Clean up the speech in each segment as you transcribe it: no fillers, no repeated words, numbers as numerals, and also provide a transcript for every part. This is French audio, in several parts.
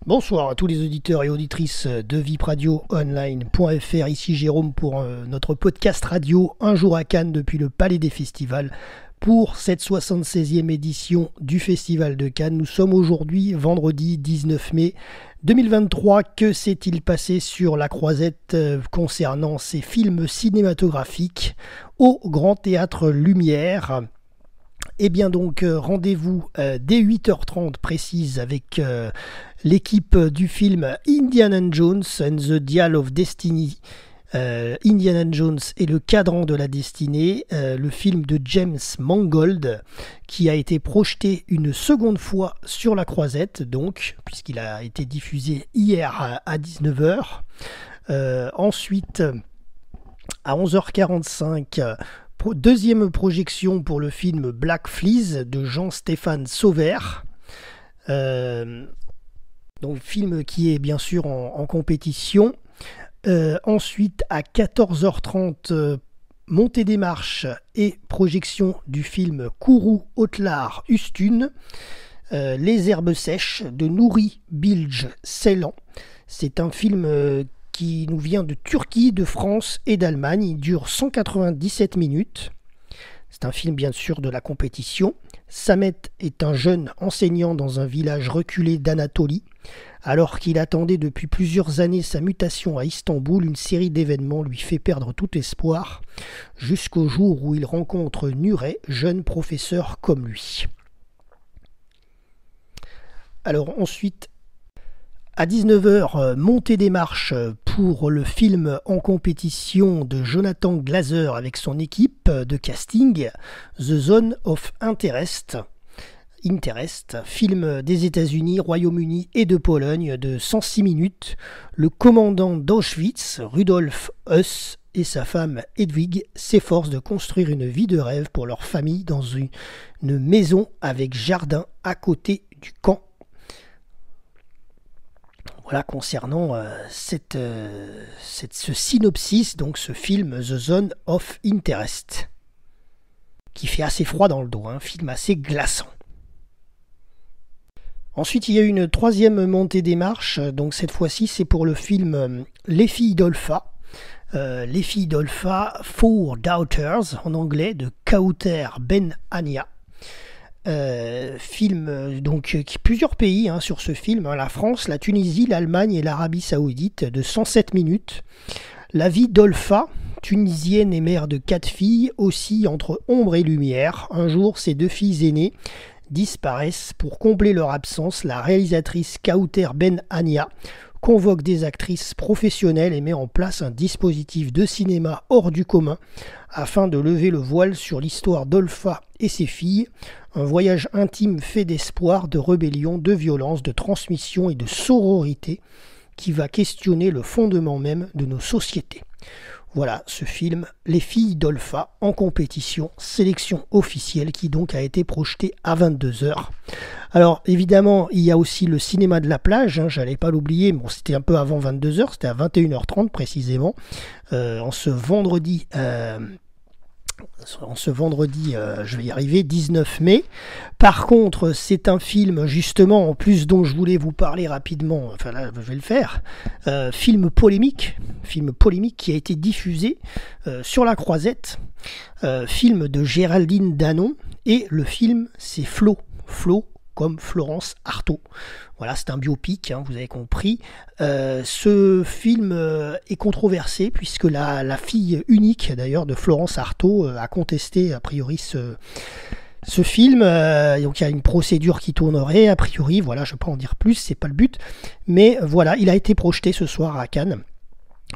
Bonsoir à tous les auditeurs et auditrices de vipradioonline.fr. Ici Jérôme pour notre podcast radio Un jour à Cannes depuis le Palais des Festivals pour cette 76e édition du Festival de Cannes. Nous sommes aujourd'hui vendredi 19 mai 2023. Que s'est-il passé sur la croisette concernant ces films cinématographiques au Grand Théâtre Lumière ? Eh bien donc rendez-vous dès 8h30 précise avec l'équipe du film Indiana Jones and the Dial of Destiny. Indiana Jones et le cadran de la destinée, le film de James Mangold qui a été projeté une seconde fois sur la croisette, donc puisqu'il a été diffusé hier à 19h. Ensuite, à 11h45, deuxième projection pour le film Black Fleas de Jean-Stéphane Sauvert. Donc film qui est bien sûr en compétition. Ensuite à 14h30, montée des marches et projection du film Kourou Otlar Ustun, Les herbes sèches de Nouri Bilge Ceylan. C'est un film qui nous vient de Turquie, de France et d'Allemagne. Il dure 197 minutes. C'est un film bien sûr de la compétition. Samet est un jeune enseignant dans un village reculé d'Anatolie. Alors qu'il attendait depuis plusieurs années sa mutation à Istanbul, une série d'événements lui fait perdre tout espoir, jusqu'au jour où il rencontre Nuray, jeune professeur comme lui. Alors ensuite, à 19h, montée des marches pour le film en compétition de Jonathan Glazer avec son équipe de casting, The Zone of Interest, film des États-Unis, Royaume-Uni et de Pologne de 106 minutes. Le commandant d'Auschwitz, Rudolf Höss, et sa femme Hedwig s'efforcent de construire une vie de rêve pour leur famille dans une maison avec jardin à côté du camp. Voilà concernant ce synopsis, donc ce film The Zone of Interest, qui fait assez froid dans le dos, un film assez glaçant. Ensuite, il y a eu une troisième montée des marches, donc cette fois-ci c'est pour le film Les filles d'Olpha. Les filles d'Olpha, Four Daughters en anglais, de Kauter Ben Ania. Film donc qui plusieurs pays sur ce film, la France, la Tunisie, l'Allemagne et l'Arabie Saoudite, de 107 minutes. La vie d'Olpha, tunisienne et mère de 4 filles, oscille entre ombre et lumière. Un jour, ses 2 filles aînées disparaissent. Pour combler leur absence, la réalisatrice Kauter Ben Ania convoque des actrices professionnelles et met en place un dispositif de cinéma hors du commun afin de lever le voile sur l'histoire d'Olpha et ses filles. Un voyage intime fait d'espoir, de rébellion, de violence, de transmission et de sororité qui va questionner le fondement même de nos sociétés. Voilà ce film, Les filles d'Olpha en compétition, sélection officielle qui donc a été projeté à 22h. Alors évidemment, il y a aussi le cinéma de la plage, j'allais pas l'oublier, bon c'était un peu avant 22h, c'était à 21h30 précisément, en ce vendredi, je vais y arriver, 19 mai. Par contre, c'est un film justement, en plus dont je voulais vous parler rapidement, enfin là je vais le faire, film polémique qui a été diffusé sur la croisette, film de Géraldine Danon, et le film c'est Flo comme Florence Artaud. Voilà, c'est un biopic, vous avez compris. Ce film est controversé puisque la fille unique d'ailleurs de Florence Artaud a contesté a priori ce film. Donc il y a une procédure qui tournerait a priori. Voilà, je ne vais pas en dire plus, c'est pas le but. Mais voilà, il a été projeté ce soir à Cannes.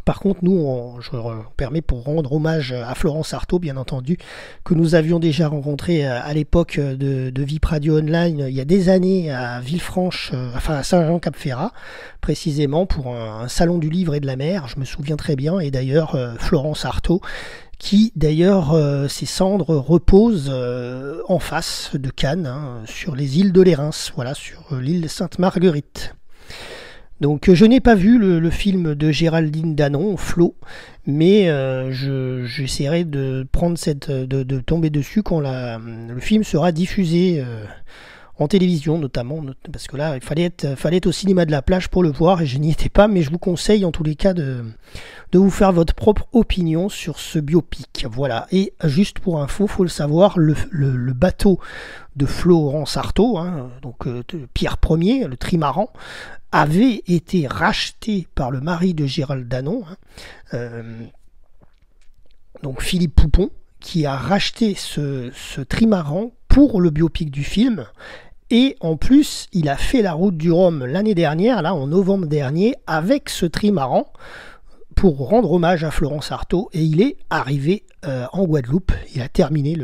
Par contre, nous, je me permets pour rendre hommage à Florence Artaud, bien entendu, que nous avions déjà rencontré à l'époque de VIP Radio Online, il y a des années à Villefranche, enfin à Saint-Jean-Cap-Ferrat, précisément pour un salon du livre et de la mer, je me souviens très bien, et d'ailleurs Florence Artaud, qui d'ailleurs ses cendres reposent en face de Cannes, sur les îles de Lérins, voilà, sur l'île Sainte-Marguerite. Donc je n'ai pas vu le film de Géraldine Danon, Flo, mais j'essaierai de prendre de tomber dessus quand le film sera diffusé en télévision notamment, parce que là, il fallait être au cinéma de la plage pour le voir, et je n'y étais pas, mais je vous conseille en tous les cas de vous faire votre propre opinion sur ce biopic. Voilà, et juste pour info, faut le savoir, le bateau de Florence Artaud, hein, donc Pierre Ier, le trimaran, avait été racheté par le mari de Gérald Danon, hein, donc Philippe Poupon, qui a racheté ce trimaran pour le biopic du film. Et en plus, il a fait la route du Rhum l'année dernière, là en novembre dernier, avec ce trimaran, pour rendre hommage à Florence Artaud. Et il est arrivé en Guadeloupe. Il a terminé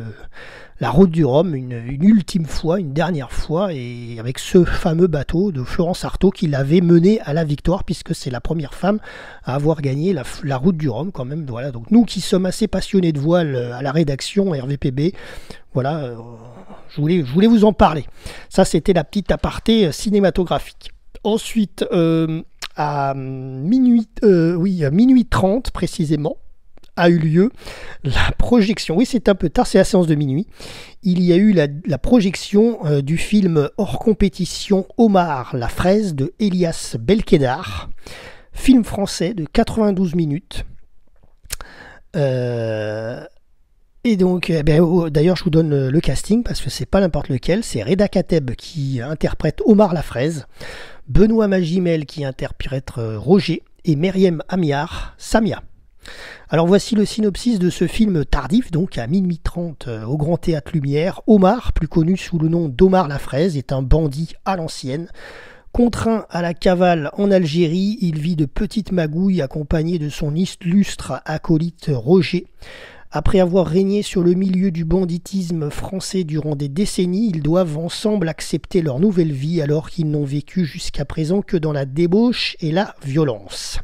la route du Rhum une ultime fois, une dernière fois, et avec ce fameux bateau de Florence Artaud qui l'avait mené à la victoire, puisque c'est la première femme à avoir gagné la route du Rhum quand même. Voilà. Donc nous qui sommes assez passionnés de voile à la rédaction RVPB, voilà, je voulais vous en parler. Ça, c'était la petite aparté cinématographique. Ensuite, à minuit 30 précisément, a eu lieu la projection. Oui, c'est un peu tard, c'est la séance de minuit. Il y a eu la projection du film hors compétition Omar la fraise de Elias Belkédar, film français de 92 minutes. Et donc, d'ailleurs, je vous donne le casting parce que c'est pas n'importe lequel. C'est Reda Kateb qui interprète Omar la fraise, Benoît Magimel qui interprète Roger et Meriem Amiar, Samia. Alors voici le synopsis de ce film tardif, donc à minuit 30 au Grand Théâtre Lumière. Omar, plus connu sous le nom d'Omar la fraise, est un bandit à l'ancienne. Contraint à la cavale en Algérie, il vit de petites magouilles accompagné de son illustre acolyte Roger. Après avoir régné sur le milieu du banditisme français durant des décennies, ils doivent ensemble accepter leur nouvelle vie alors qu'ils n'ont vécu jusqu'à présent que dans la débauche et la violence.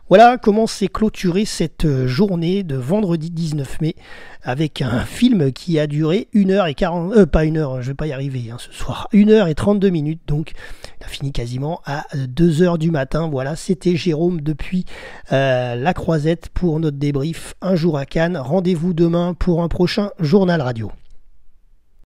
Voilà comment s'est clôturée cette journée de vendredi 19 mai avec un film qui a duré 1h40, pas 1h, je vais pas y arriver ce soir, 1h32 minutes, donc il a fini quasiment à 2h du matin. Voilà, c'était Jérôme depuis la Croisette pour notre débrief Un jour à Cannes. Rendez-vous demain pour un prochain journal radio.